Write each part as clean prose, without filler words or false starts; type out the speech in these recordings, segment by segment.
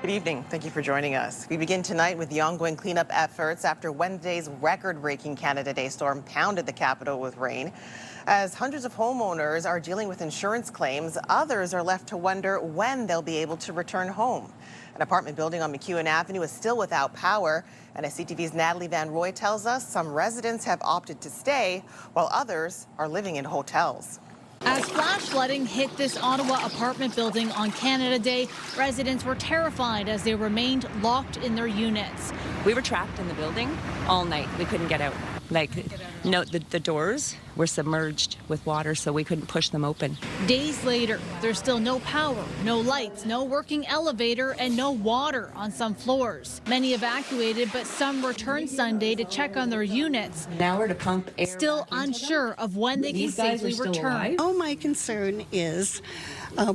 Good evening. Thank you for joining us. We begin tonight with the ongoing cleanup efforts after Wednesday's record-breaking Canada Day storm pounded the capital with rain. As hundreds of homeowners are dealing with insurance claims, others are left to wonder when they'll be able to return home. An apartment building on McEwan Avenue is still without power, and as CTV's Natalie Van Rooy tells us, some residents have opted to stay, while others are living in hotels. As flash flooding hit this Ottawa apartment building on Canada Day, residents were terrified as they remained locked in their units. We were trapped in the building all night. We couldn't get out. The doors were submerged with water, so we couldn't push them open. Days later, there's still no power, no lights, no working elevator, and no water on some floors. Many evacuated, but some returned Sunday to check on their units. Now we're to pump air. Still unsure of when they can safely return. Oh, my concern is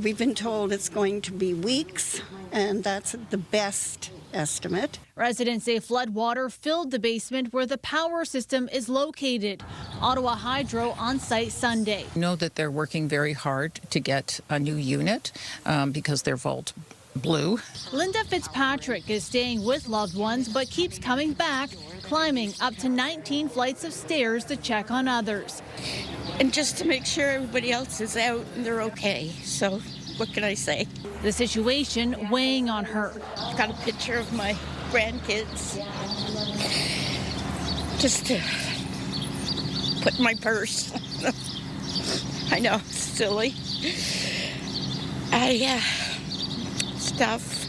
we've been told it's going to be weeks, and that's the best estimate. Residents say floodwater filled the basement where the power system is located. Ottawa Hydro on site Sunday. I know that they're working very hard to get a new unit because their vault blew. Linda Fitzpatrick is staying with loved ones but keeps coming back, climbing up to 19 flights of stairs to check on others. And just to make sure everybody else is out and they're okay. So what can I say? The situation weighing on her. I've got a picture of my grandkids just to put in my purse. I know, it's silly. Stuff.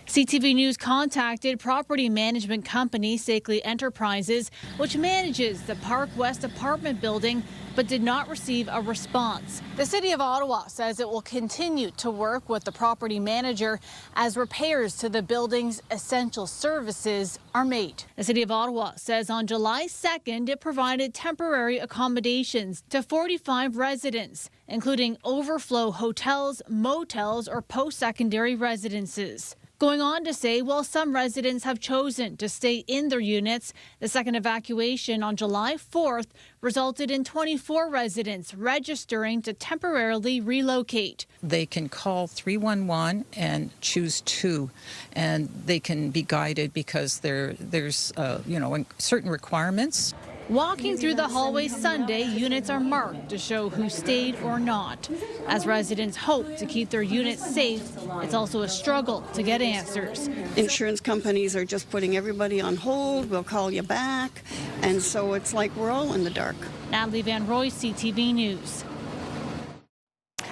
CTV News contacted property management company Sackley Enterprises, which manages the Park West apartment building, but did not receive a response. The City of Ottawa says it will continue to work with the property manager as repairs to the building's essential services are made. The City of Ottawa says on July 2nd, it provided temporary accommodations to 45 residents, including overflow hotels, motels, or post-secondary residences. Going on to say, while some residents have chosen to stay in their units, the second evacuation on July 4th resulted in 24 residents registering to temporarily relocate. They can call 311 and choose 2, and they can be guided because there's certain requirements. Walking through the hallways Sunday, units are marked to show who stayed or not. As residents hope to keep their units safe, it's also a struggle to get answers. Insurance companies are just putting everybody on hold. We'll call you back. And so it's like we're all in the dark. Natalie Van Rooy, CTV News.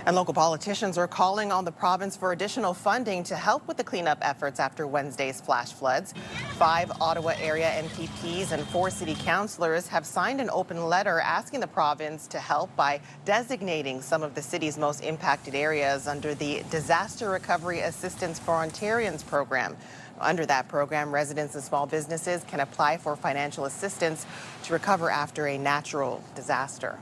And local politicians are calling on the province for additional funding to help with the cleanup efforts after Wednesday's flash floods. 5 Ottawa area MPPs and 4 city councillors have signed an open letter asking the province to help by designating some of the city's most impacted areas under the Disaster Recovery Assistance for Ontarians program. Under that program, residents and small businesses can apply for financial assistance to recover after a natural disaster.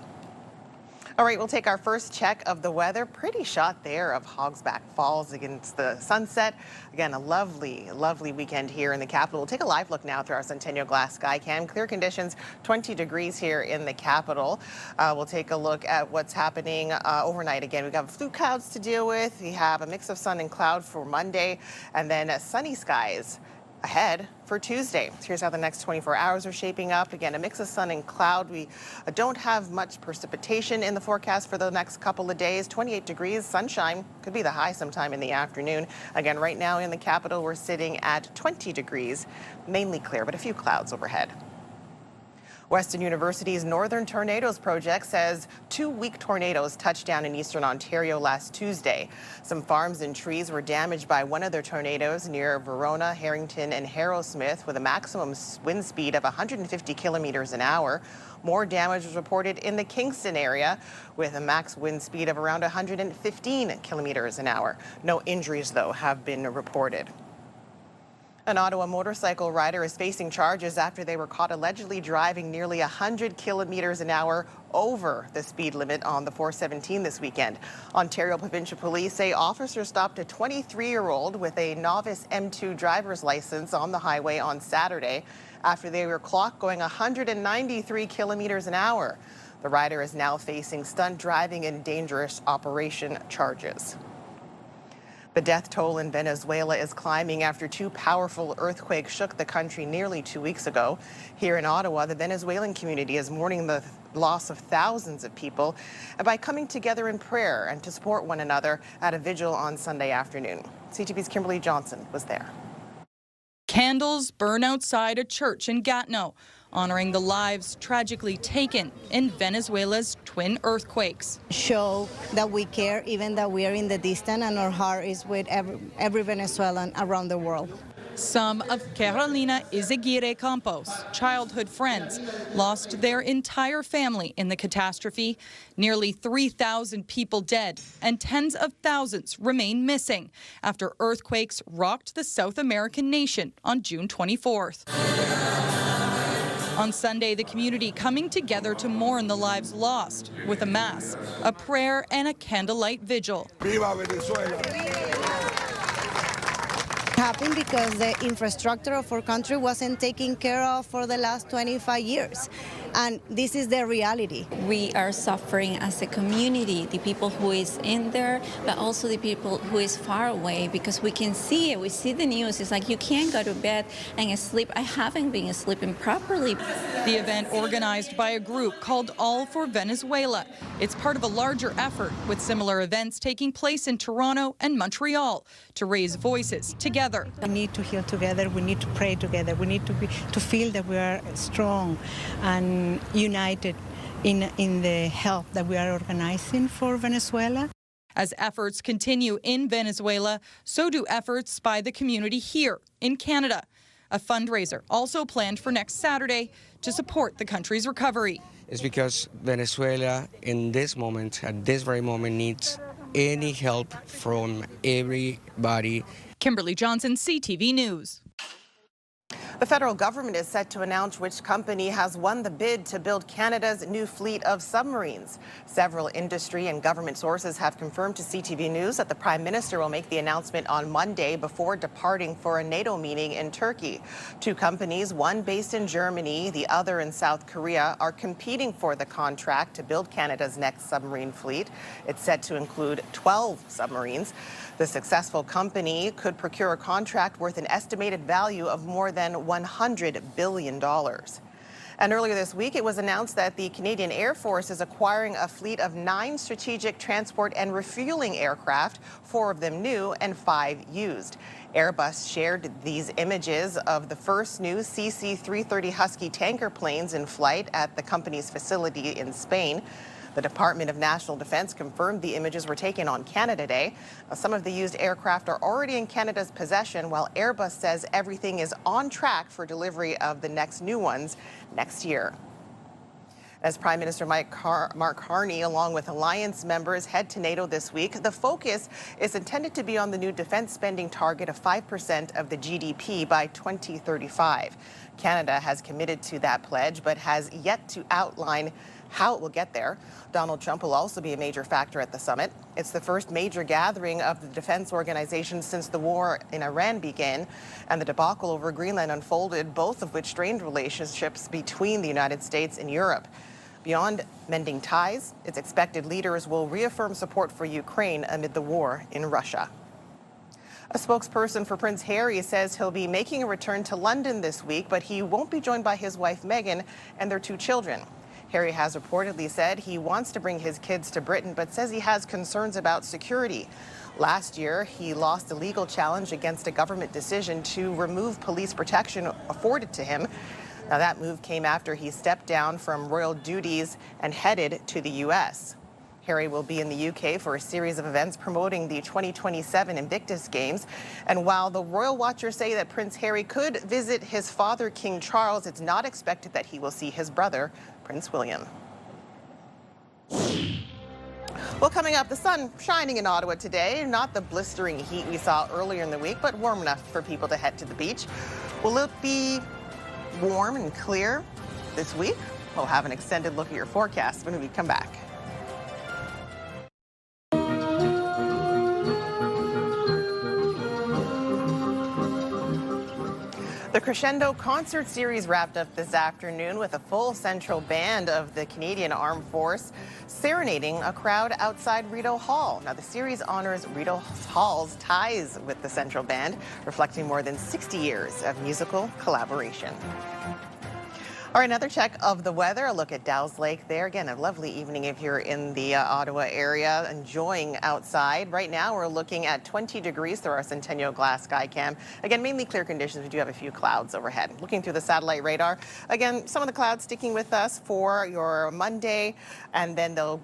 All right, we'll take our first check of the weather. Pretty shot there of Hogsback Falls against the sunset. Again, a lovely, lovely weekend here in the capital. We'll take a live look now through our Centennial Glass Sky Cam. Clear conditions, 20 degrees here in the capital. We'll take a look at what's happening overnight. Again, we've got flu clouds to deal with. We have a mix of sun and cloud for Monday, and then sunny skies ahead for Tuesday. Here's how the next 24 hours are shaping up. Again, a mix of sun and cloud. We don't have much precipitation in the forecast for the next couple of days. 28 degrees, sunshine could be the high sometime in the afternoon. Again, right now in the capital, we're sitting at 20 degrees, mainly clear, but a few clouds overhead. Western University's Northern Tornadoes Project says 2 weak tornadoes touched down in eastern Ontario last Tuesday. Some farms and trees were damaged by one of their tornadoes near Verona, Harrington, and Harrowsmith with a maximum wind speed of 150 kilometers an hour. More damage was reported in the Kingston area with a max wind speed of around 115 kilometers an hour. No injuries, though, have been reported. An Ottawa motorcycle rider is facing charges after they were caught allegedly driving nearly 100 kilometers an hour over the speed limit on the 417 this weekend. Ontario Provincial Police say officers stopped a 23-year-old with a novice M2 driver's license on the highway on Saturday after they were clocked going 193 kilometers an hour. The rider is now facing stunt driving and dangerous operation charges. The death toll in Venezuela is climbing after two powerful earthquakes shook the country nearly 2 weeks ago. Here in Ottawa, the Venezuelan community is mourning the loss of thousands of people by coming together in prayer and to support one another at a vigil on Sunday afternoon. CTV's Kimberley was there. Candles burn outside a church in Gatineau, honoring the lives tragically taken in Venezuela's twin earthquakes. Show that we care, even that we are in the distance, and our heart is with every Venezuelan around the world. Some of Carolina Izaguirre Campos' childhood friends lost their entire family in the catastrophe. Nearly 3,000 people dead and tens of thousands remain missing after earthquakes rocked the South American nation on June 24th. On Sunday, the community coming together to mourn the lives lost with a mass, a prayer, and a candlelight vigil. Viva Venezuela! Happened because the infrastructure of our country wasn't taken care of for the last 25 years. And this is the reality. We are suffering as a community, the people who is in there, but also the people who is far away, because we can see it. We see the news. It's like you can't go to bed and sleep. I haven't been sleeping properly. The event organized by a group called All for Venezuela. It's part of a larger effort with similar events taking place in Toronto and Montreal to raise voices together. We need to heal together. We need to pray together. We need to feel that we are strong and united in the help that we are organizing for Venezuela. As efforts continue in Venezuela, so do efforts by the community here in Canada. A fundraiser also planned for next Saturday to support the country's recovery. It's because Venezuela in this moment, at this very moment, needs any help from everybody. Kimberley Johnson, CTV News. The federal government is set to announce which company has won the bid to build Canada's new fleet of submarines. Several industry and government sources have confirmed to CTV News that the Prime Minister will make the announcement on Monday before departing for a NATO meeting in Turkey. Two companies, one based in Germany, the other in South Korea, are competing for the contract to build Canada's next submarine fleet. It's set to include 12 submarines. The successful company could procure a contract worth an estimated value of more than $100 billion. And earlier this week, it was announced that the Canadian Air Force is acquiring a fleet of 9 strategic transport and refueling aircraft, 4 of them new and 5 used. Airbus shared these images of the first new CC-330 Husky tanker planes in flight at the company's facility in Spain. The Department of National Defence confirmed the images were taken on Canada Day. Some of the used aircraft are already in Canada's possession, while Airbus says everything is on track for delivery of the next new ones next year. As Prime Minister Mark Carney, along with alliance members, head to NATO this week, the focus is intended to be on the new defence spending target of 5% of the GDP by 2035. Canada has committed to that pledge, but has yet to outline how it will get there. Donald Trump will also be a major factor at the summit. It's the first major gathering of the defense organization since the war in Iran began, and the debacle over Greenland unfolded, both of which strained relationships between the United States and Europe. Beyond mending ties, it's expected leaders will reaffirm support for Ukraine amid the war in Russia. A spokesperson for Prince Harry says he'll be making a return to London this week, but he won't be joined by his wife Meghan and their 2 children. Harry has reportedly said he wants to bring his kids to Britain, but says he has concerns about security. Last year, he lost a legal challenge against a government decision to remove police protection afforded to him. Now, that move came after he stepped down from royal duties and headed to the U.S. Harry will be in the UK for a series of events promoting the 2027 Invictus Games. And while the royal watchers say that Prince Harry could visit his father, King Charles, it's not expected that he will see his brother, Prince William. Well, coming up, the sun shining in Ottawa today. Not the blistering heat we saw earlier in the week, but warm enough for people to head to the beach. Will it be warm and clear this week? We'll have an extended look at your forecast when we come back. The Crescendo concert series wrapped up this afternoon with a full central band of the Canadian Armed Force serenading a crowd outside Rideau Hall. Now, the series honors Rideau Hall's ties with the central band, reflecting more than 60 years of musical collaboration. All right, another check of the weather. A look at Dow's Lake there. Again, a lovely evening if you're in the Ottawa area, enjoying outside. Right now, we're looking at 20 degrees through our Centennial Glass sky cam. Again, mainly clear conditions. We do have a few clouds overhead. Looking through the satellite radar. Again, some of the clouds sticking with us for your Monday, and then they'll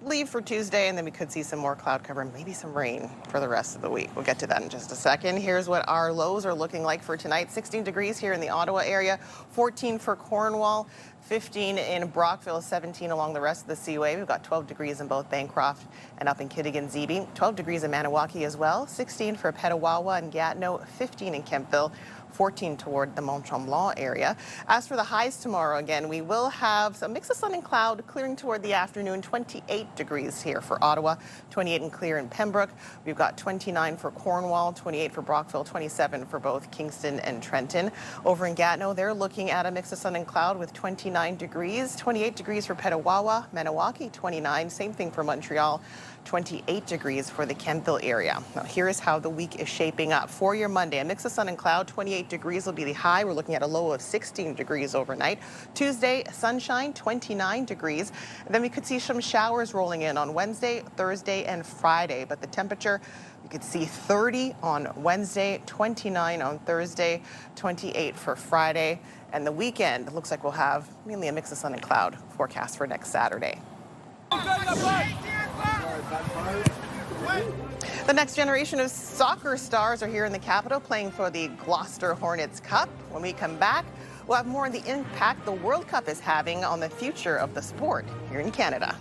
leave for Tuesday, and then we could see some more cloud cover and maybe some rain for the rest of the week. We'll get to that in just a second. Here's what our lows are looking like for tonight. 16 degrees here in the Ottawa area, 14 for Cornwall, 15 in Brockville, 17 along the rest of the Seaway. We've got 12 degrees in both Bancroft and up in Kitigan-Zibi, 12 degrees in Maniwaki as well, 16 for Petawawa and Gatineau, 15 in Kemptville, 14 toward the Mont-Tremblant area. As for the highs tomorrow, again, we will have some mix of sun and cloud clearing toward the afternoon. 28 degrees here for Ottawa, 28 and clear in Pembroke. We've got 29 for Cornwall, 28 for Brockville, 27 for both Kingston and Trenton. Over in Gatineau, they're looking at a mix of sun and cloud with 29 degrees, 28 degrees for Petawawa, Maniwaki, 29. Same thing for Montreal. 28 degrees for the Kemptville area. Now, here is how the week is shaping up. For your Monday, a mix of sun and cloud, 28 degrees will be the high. We're looking at a low of 16 degrees overnight. Tuesday, sunshine, 29 degrees. And then we could see some showers rolling in on Wednesday, Thursday, and Friday. But the temperature, you could see 30 on Wednesday, 29 on Thursday, 28 for Friday. And the weekend, it looks like we'll have mainly a mix of sun and cloud forecast for next Saturday. The next generation of soccer stars are here in the capital playing for the Gloucester Hornets Cup. When we come back, we'll have more on the impact the World Cup is having on the future of the sport here in Canada.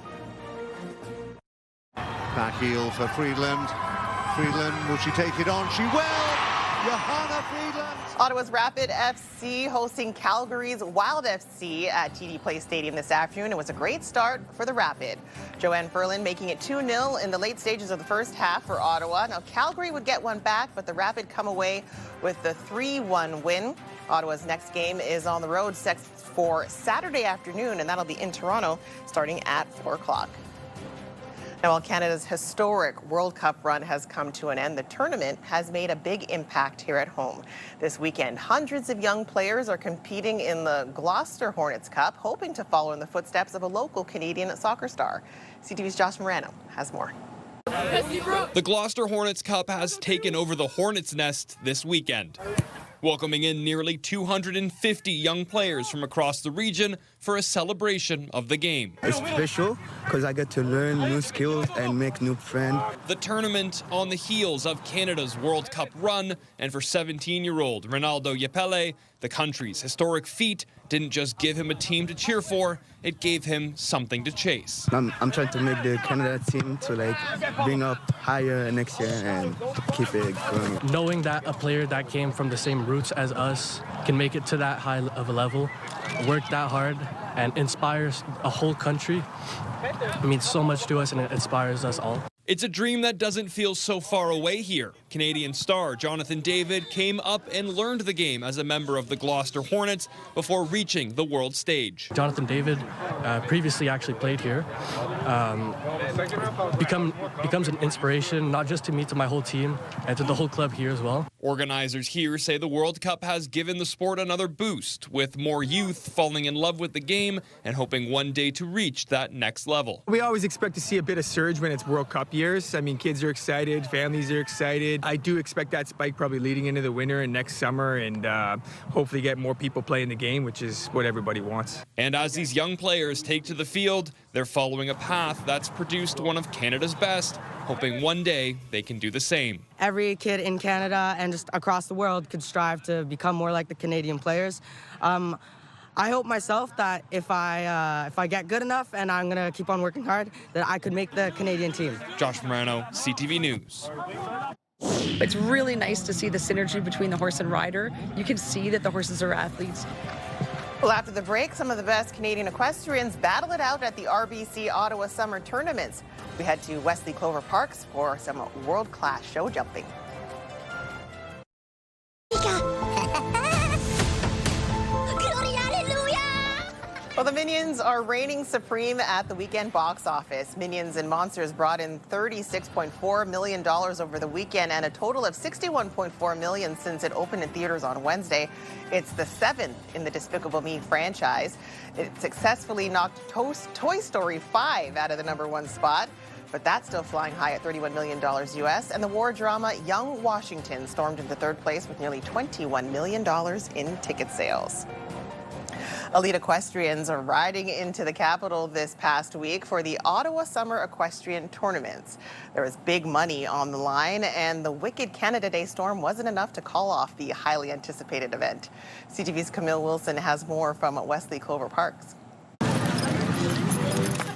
Back heel for Friedland. Friedland, will she take it on? She will! Johanna Friedland! Ottawa's Rapid FC hosting Calgary's Wild FC at TD Place Stadium this afternoon. It was a great start for the Rapid. Joanne Ferland making it 2-0 in the late stages of the first half for Ottawa. Now, Calgary would get one back, but the Rapid come away with the 3-1 win. Ottawa's next game is on the road set for Saturday afternoon, and that'll be in Toronto starting at 4 o'clock. Now, while Canada's historic World Cup run has come to an end, the tournament has made a big impact here at home. This weekend, hundreds of young players are competing in the Gloucester Hornets Cup, hoping to follow in the footsteps of a local Canadian soccer star. CTV's Josh Morano has more. The Gloucester Hornets Cup has taken over the Hornets Nest this weekend, welcoming in nearly 250 young players from across the region for a celebration of the game. It's special because I get to learn new skills and make new friends. The tournament on the heels of Canada's World Cup run, and for 17-year-old Ronaldo Yepele, the country's historic feat didn't just give him a team to cheer for, it gave him something to chase. I'm trying to make the Canada team to bring up higher next year and keep it going. Knowing that a player that came from the same roots as us can make it to that high of a level, work that hard, and inspires a whole country, it means so much to us and it inspires us all. It's a dream that doesn't feel so far away here. Canadian star Jonathan David came up and learned the game as a member of the Gloucester Hornets before reaching the world stage. Jonathan David previously actually played here. Becomes an inspiration, not just to me, to my whole team, and to the whole club here as well. Organizers here say the World Cup has given the sport another boost, with more youth falling in love with the game and hoping one day to reach that next level. We always expect to see a bit of surge when it's World Cup years. I mean, kids are excited, families are excited. I do expect that spike probably leading into the winter and next summer, and hopefully get more people playing the game, which is what everybody wants. And as these young players take to the field, they're following a path that's produced one of Canada's best, hoping one day they can do the same. Every kid in Canada and just across the world could strive to become more like the Canadian players. I hope myself that if I get good enough and I'm going to keep on working hard, that I could make the Canadian team. Josh Morano, CTV News. It's really nice to see the synergy between the horse and rider. You can see that the horses are athletes. Well, after the break, some of the best Canadian equestrians battle it out at the RBC Ottawa Summer Tournaments. We head to Wesley Clover Parks for some world-class show jumping. Minions are reigning supreme at the weekend box office. Minions and Monsters brought in $36.4 million over the weekend and a total of $61.4 million since it opened in theaters on Wednesday. It's the 7th in the Despicable Me franchise. It successfully knocked Toy Story 5 out of the #1 spot, but that's still flying high at $31 million US. And the war drama Young Washington stormed into third place with nearly $21 million in ticket sales. Elite equestrians are riding into the capital this past week for the Ottawa Summer Equestrian Tournaments. There was big money on the line, and the wicked Canada Day storm wasn't enough to call off the highly anticipated event. CTV's Camille Wilson has more from Wesley Clover Parks.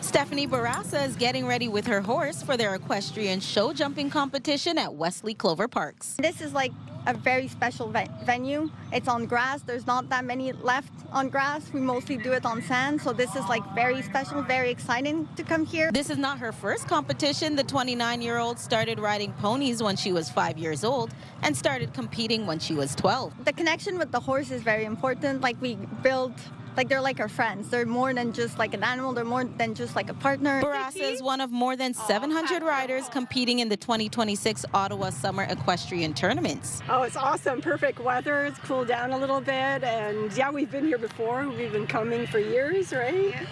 Stephanie Barassa is getting ready with her horse for their equestrian show jumping competition at Wesley Clover Parks. This is like a very special venue. It's on grass. There's not that many left on grass. We mostly do it on sand, so this is like very special, very exciting to come here. This is not her first competition. The 29-year-old started riding ponies when she was 5 years old and started competing when she was 12. The connection with the horse is very important. Like we build, like they're like our friends. They're more than just like an animal. They're more than just like a partner. Barassa is one of more than 700 riders competing in the 2026 Ottawa Summer Equestrian Tournaments. Oh, it's awesome. Perfect weather. It's cooled down a little bit. And yeah, we've been here before. We've been coming for years, right? Yeah.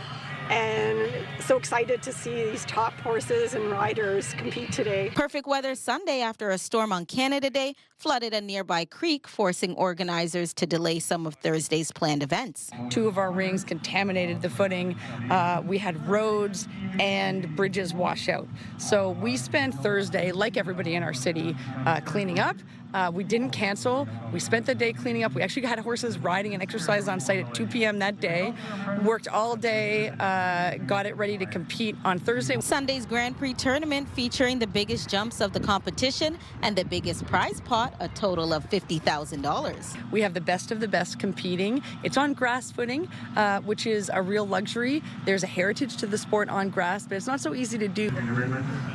And so excited to see these top horses and riders compete today. Perfect weather Sunday after a storm on Canada Day flooded a nearby creek, forcing organizers to delay some of Thursday's planned events. 2 of our rings contaminated the footing. We had roads and bridges wash out. So we spent Thursday, like everybody in our city, cleaning up. We didn't cancel. We spent the day cleaning up. We actually had horses riding and exercise on site at 2 p.m. that day. Worked all day, got it ready to compete on Thursday. Sunday's Grand Prix tournament featuring the biggest jumps of the competition and the biggest prize pot, a total of $50,000. We have the best of the best competing. It's on grass footing, which is a real luxury. There's a heritage to the sport on grass, but it's not so easy to do.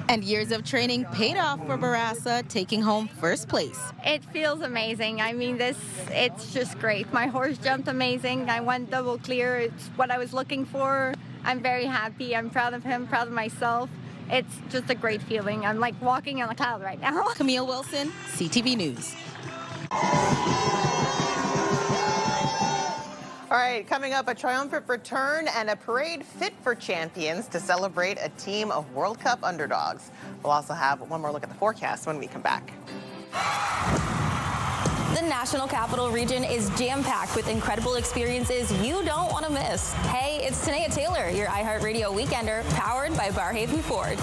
And years of training paid off for Barassa, taking home first place. It feels amazing. I mean, it's just great. My horse jumped amazing. I went double clear. It's what I was looking for. I'm very happy. I'm proud of him, proud of myself. It's just a great feeling. I'm like walking on a cloud right now. Camille Wilson, CTV News. All right, coming up, a triumphant return and a parade fit for champions to celebrate a team of World Cup underdogs. We'll also have one more look at the forecast when we come back. The National Capital Region is jam-packed with incredible experiences you don't want to miss. Hey, it's Tanea Taylor, your iHeartRadio Weekender, powered by Barrhaven Ford.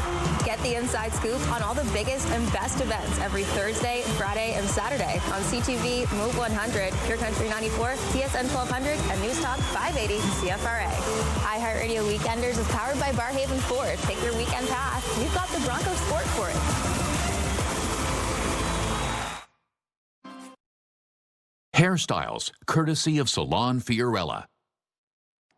Get the inside scoop on all the biggest and best events every Thursday, Friday, and Saturday on CTV, Move 100, Pure Country 94, TSN 1200, and News Talk 580 CFRA. iHeartRadio Weekenders is powered by Barrhaven Ford. Take your weekend path. We've got the Bronco Sport for it. Hairstyles, courtesy of Salon Fiorella.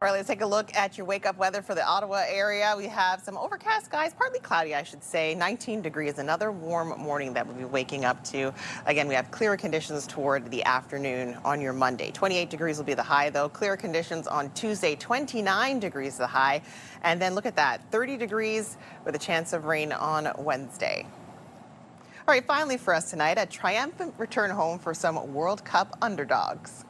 All right, let's take a look at your wake-up weather for the Ottawa area. We have some overcast skies, partly cloudy, I should say. 19 degrees, another warm morning that we'll be waking up to. Again, we have clearer conditions toward the afternoon on your Monday. 28 degrees will be the high, though. Clearer conditions on Tuesday, 29 degrees the high. And then look at that, 30 degrees with a chance of rain on Wednesday. All right, finally for us tonight, a triumphant return home for some World Cup underdogs.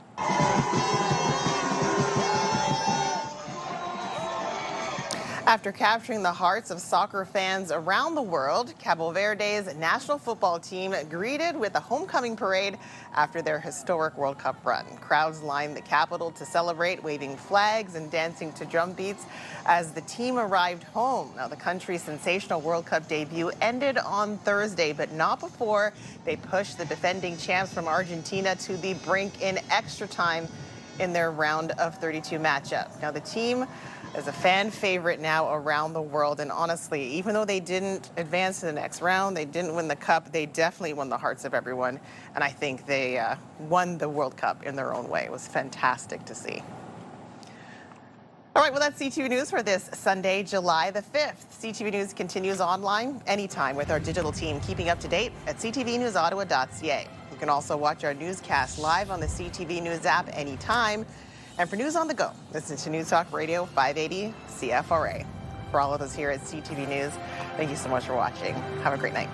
After capturing the hearts of soccer fans around the world, Cabo Verde's national football team greeted with a homecoming parade after their historic World Cup run. Crowds lined the capital to celebrate, waving flags and dancing to drum beats as the team arrived home. Now, the country's sensational World Cup debut ended on Thursday, but not before they pushed the defending champs from Argentina to the brink in extra time in their round of 32 matchup. Now, the team is a fan favorite now around the world, and honestly, even though they didn't advance to the next round, they didn't win the cup, they definitely won the hearts of everyone, and I think they won the World Cup in their own way. It was fantastic to see. All right, well, that's CTV News for this Sunday, July the 5th. CTV News continues online anytime with our digital team, keeping up to date at ctvnewsottawa.ca. You can also watch our newscast live on the CTV News app anytime. And for News on the Go, listen to News Talk Radio 580 CFRA. For all of us here at CTV News, thank you so much for watching. Have a great night.